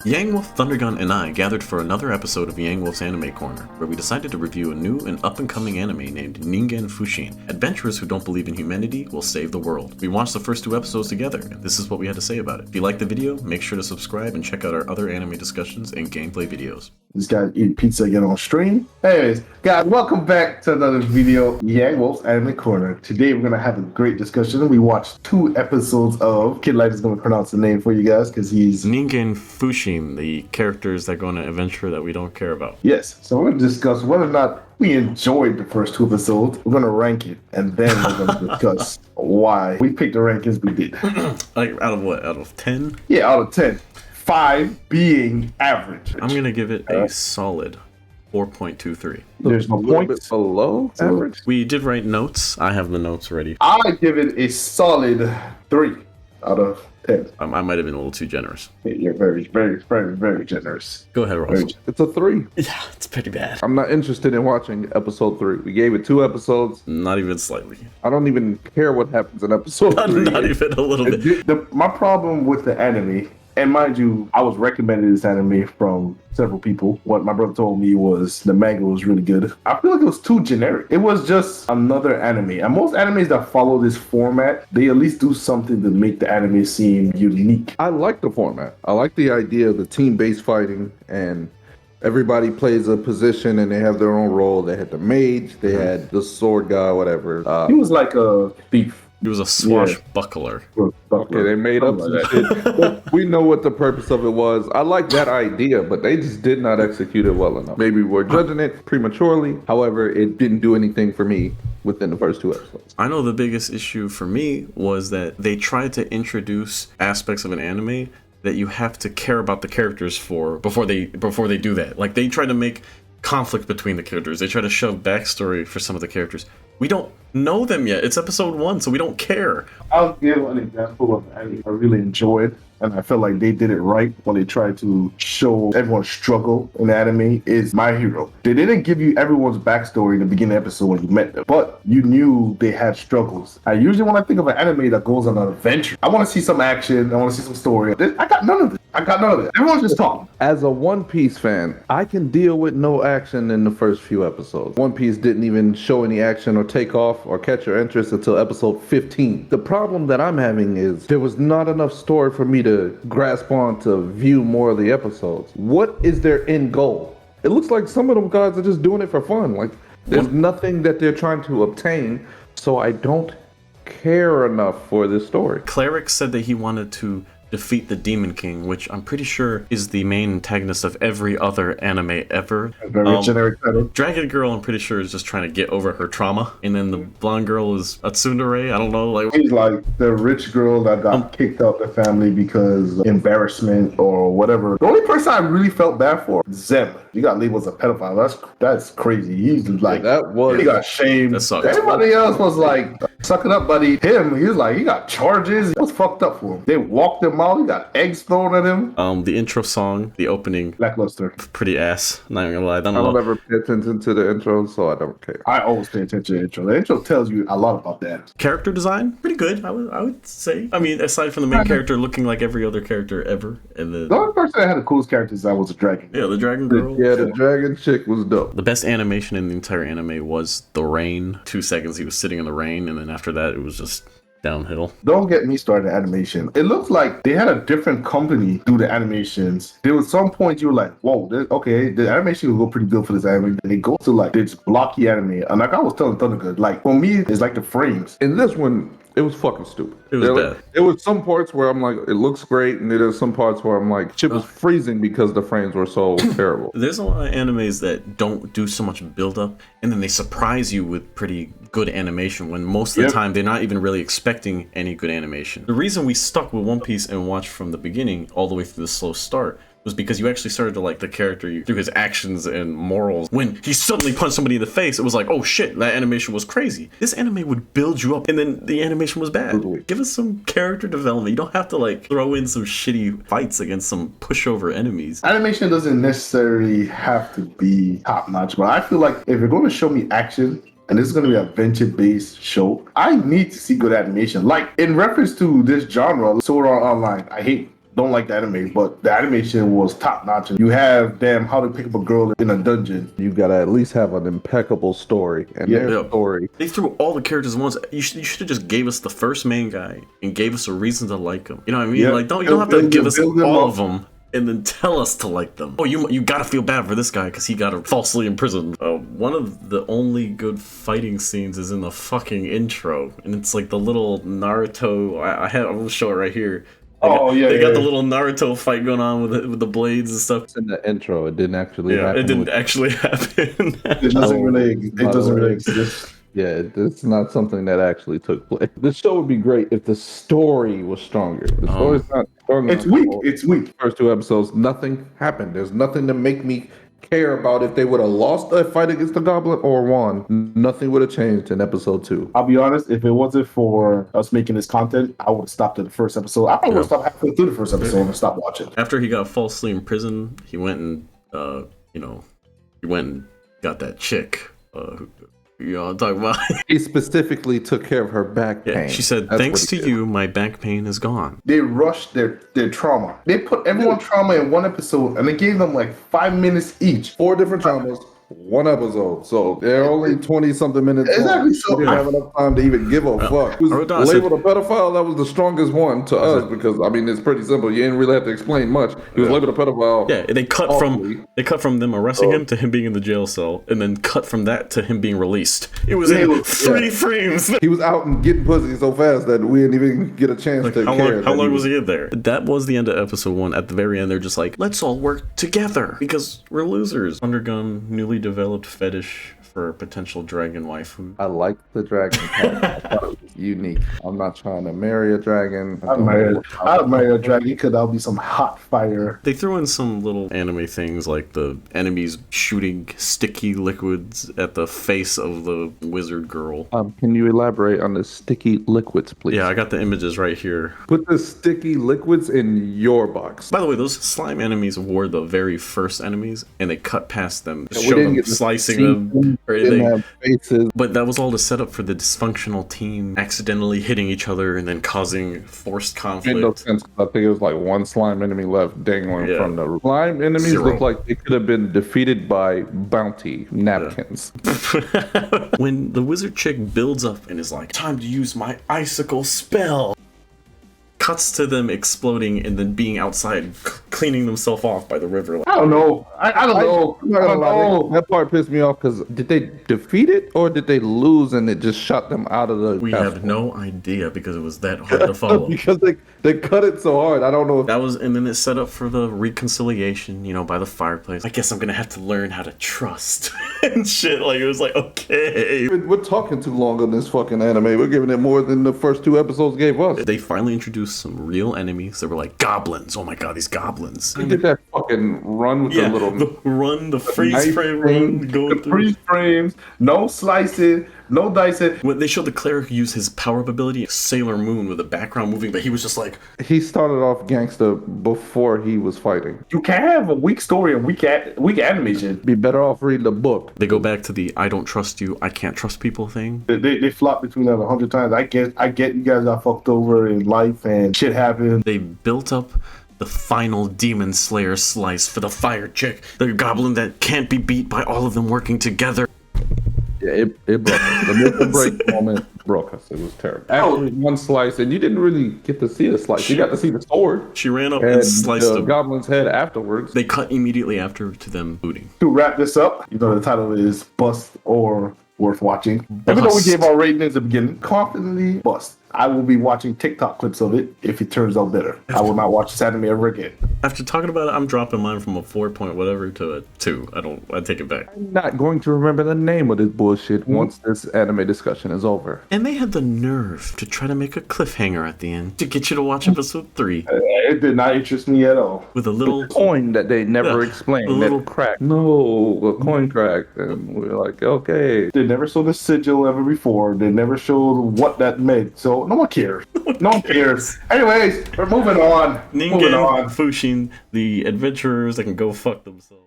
Yang Wolf, Thundergun, and I gathered for another episode of Yang Wolf's Anime Corner, where we decided to review a new and up-and-coming anime named Ningen Fushin. Adventurers who don't believe in humanity will save the world. We watched the first two episodes together, and this is what we had to say about it. If you liked the video, make sure to subscribe and check out our other anime discussions and gameplay videos. This guy eating pizza again on stream. Anyways, guys, welcome back to another video, Yang Wolf's Anime Corner. Today we're gonna have a great discussion. We watched two episodes of Kid Light is gonna pronounce the name for you guys because he's Ningen Fushin, the characters that go on an adventure that we don't care about. Yes, so we're gonna discuss whether or not we enjoyed the first two episodes. We're gonna rank it, and then we're gonna discuss why we picked the rankings we did. Like out of what? Out of 10? Yeah, out of 10. 5 being average. I'm gonna give it a solid 4.23. There's no points below average. We did write notes. I have the notes ready. I give it a solid 3 out of 10. I might have been a little too generous. You're very, very, very, very generous. Go ahead, Russell. It's a 3. Yeah, it's pretty bad. I'm not interested in watching episode 3. We gave it 2 episodes. Not even slightly. I don't even care what happens in episode 3. Not even a little bit. My problem with the anime, and mind you, I was recommended this anime from several people. What my brother told me was the manga was really good. I feel like it was too generic. It was just another anime. And most animes that follow this format, they at least do something to make the anime seem unique. I like the format. I like the idea of the team-based fighting, and everybody plays a position and they have their own role. They had the mage, they had the sword guy, whatever. He was like a thief. He was a swashbuckler. Okay, they made up some shit. We know what the purpose of it was. I like that idea, but they just did not execute it well enough. Maybe we're judging it prematurely. However, it didn't do anything for me within the first 2 episodes. I know the biggest issue for me was that they tried to introduce aspects of an anime that you have to care about the characters for before they do that. Like, they try to make conflict between the characters. They try to shove backstory for some of the characters. We don't know them yet. It's episode 1, so we don't care. I'll give an example of an anime I really enjoyed, and I felt like they did it right when they tried to show everyone's struggle in the anime, is My Hero. They didn't give you everyone's backstory in the beginning episode when you met them, but you knew they had struggles. I usually, when I think of an anime that goes on an adventure, I want to see some action, I want to see some story. I got none of it. Everyone's just talking. As a One Piece fan, I can deal with no action in the first few episodes. One Piece didn't even show any action or take off or catch your interest until episode 15. The problem that I'm having is there was not enough story for me to grasp on to view more of the episodes. What is their end goal? It looks like some of them guys are just doing it for fun. Like, there's nothing that they're trying to obtain, so I don't care enough for this story. Cleric said that he wanted to defeat the Demon King, which I'm pretty sure is the main antagonist of every other anime ever. A very generic title. Dragon Girl, I'm pretty sure, is just trying to get over her trauma. And then the blonde girl is a tsundere. I don't know. Like, She's like the rich girl that got kicked out the family because of embarrassment or whatever. The only person I really felt bad for, Zem. He got labeled as a pedophile. That's crazy. He's like, he got shamed. That sucks. Everybody else was like, suck it up, buddy. He was like, he got charges. It was fucked up for him. They walked him out. He got eggs thrown at him. The intro song, the opening, lackluster. Pretty ass. Not even gonna lie. I don't ever pay attention to the intro, so I don't care. I always pay attention to the intro. The intro tells you a lot about that. Character design, pretty good. I would say. I mean, aside from the main character looking like every other character ever, and the only person that had the coolest character design was a dragon. Yeah, the dragon girl. Yeah, the dragon chick was dope. The best animation in the entire anime was the rain. 2 seconds he was sitting in the rain, and then after that it was just downhill. Don't get me started on animation. It looks like they had a different company do the animations. There was some point you were like, whoa, okay, the animation will go pretty good for this anime. And it goes to like this blocky anime. And like I was telling Thundergood, like for me, it's like the frames. In this one, it was fucking stupid. It was bad. There was some parts where I'm like, it looks great, and there's some parts where I'm like, shit was freezing because the frames were so terrible. There's a lot of animes that don't do so much build-up, and then they surprise you with pretty good animation when most of the time they're not even really expecting any good animation. The reason we stuck with One Piece and watched from the beginning all the way through the slow start was because you actually started to like the character through his actions and morals. When he suddenly punched somebody in the face, it was like, oh shit, that animation was crazy. This anime would build you up, and then the animation was bad. Give us some character development. You don't have to like throw in some shitty fights against some pushover enemies. Animation doesn't necessarily have to be top notch, but I feel like if you're going to show me action, and this is going to be a venture-based show, I need to see good animation. Like, in reference to this genre, Sword Art Online, I hate don't like the anime, but the animation was top notch. You have how to pick up a girl in a dungeon. You gotta at least have an impeccable story, and Yeah. their story. They threw all the characters once. You should have just gave us the first main guy and gave us a reason to like him. You know what I mean? Yeah. Like, you don't have to give us Build them all up. of them and then tell us to like them. Oh, you gotta feel bad for this guy because he got falsely imprisoned. One of the only good fighting scenes is in the fucking intro, and it's like the little Naruto. I will show it right here. They got the little Naruto fight going on with the blades and stuff. It's in the intro. It didn't actually happen. It didn't actually happen. It doesn't really exist. Yeah, it's not something that actually took place. The show would be great if the story was stronger. The story's not strong enough. It's weak. First 2 episodes, nothing happened. There's nothing to make me care about if they would have lost a fight against the goblin or won. Nothing would have changed in episode 2. I'll be honest, if it wasn't for us making this content, I would have stopped at the first episode. I probably would have stopped halfway through the first episode and stopped watching. After he got falsely imprisoned, he went and got that chick. You know what I'm talking about? He specifically took care of her back pain. Yeah, she said, That's thanks what to he did. you, my back pain is gone. They rushed their trauma. They put everyone's trauma in one episode and they gave them like 5 minutes each. 4 different traumas, 1 episode. So they're only 20-something minutes Exactly. long. So We didn't have enough time to even give a fuck. He was wrote down, I said- labeled a pedophile. That was the strongest one to us because, I mean, it's pretty simple. You didn't really have to explain much. He was labeled a pedophile. Yeah, they cut from them arresting him to him being in the jail cell, and then cut from that to him being released. It was in 3 frames. He was out and getting pussy so fast that we didn't even get a chance to care. How long was he in there? That was the end of episode 1. At the very end, they're just like, let's all work together because we're losers. Undergone newly developed fetish for potential dragon waifu. I like the dragon part. I thought it was unique. I'm not trying to marry a dragon. I'd marry a dragon because that'll be some hot fire. They threw in some little anime things like the enemies shooting sticky liquids at the face of the wizard girl. Can you elaborate on the sticky liquids, please? Yeah, I got the images right here. Put the sticky liquids in your box. By the way, those slime enemies were the very first enemies, and they cut past them, Yeah, we show didn't them get to slicing see them or Didn't anything. have faces. But that was all to set up for the dysfunctional team accidentally hitting each other and then causing forced Made conflict. no sense. I think it was like 1 slime enemy left dangling Yeah. from the roof. Slime enemies 0. look like they could have been defeated by bounty napkins. When the wizard chick builds up and is like, time to use my icicle spell, cuts to them exploding and then being outside cleaning themselves off by the river. I don't know. I don't know. I'm not gonna lie, that part pissed me off because did they defeat it or did they lose and it just shot them out of the We castle? have no idea because it was that hard to follow. Because they cut it so hard. I don't know if That was, and then it set up for the reconciliation, by the fireplace. I guess I'm gonna have to learn how to trust and shit. Like, it was like, okay. we're talking too long on this fucking anime. We're giving it more than the first 2 episodes gave us. They finally introduced some real enemies that were like goblins. Oh my god, these goblins. They did that fucking run with Yeah, the little the freeze Knife frame frame, run, going the through. freeze frames, no slicing, no dicing. When they showed the cleric use his power up ability, Sailor Moon with the background moving, but he was just like, He started off gangster before he was fighting. You can have a weak story and weak animation. Be better off reading the book. they go back to the I don't trust you, I can't trust people thing. They flop between that 100 times. I get you guys got fucked over in life and shit happened. They built up the final demon slayer slice for the fire chick, the goblin that can't be beat by all of them working together. Yeah, it broke us. The make or break moment broke us. It was terrible. Actually, 1 slice, and you didn't really get to see the slice. You got to see the sword She ran up and and sliced the him. goblin's head afterwards. They cut immediately after to them booting. To wrap this up, the title is Bust or Worth Watching. Even though we Bust. gave our rating at the beginning, confidently bust. I will be watching TikTok clips of it if it turns out better. I will not watch this anime ever again. After talking about it, I'm dropping mine from a 4 point whatever to a 2. I take it back. I'm not going to remember the name of this bullshit once this anime discussion is over. And they had the nerve to try to make a cliffhanger at the end to get you to watch episode 3 It did not interest me at all. with a little. Coin that they never Yeah, explained. a little- That cracked. No, a coin cracked. And we were like, okay. They never showed the sigil ever before. They never showed what that meant. So no one cares. No one cares. Anyways, we're moving on. Moving Ningen on. Fushin, the adventurers that can go fuck themselves.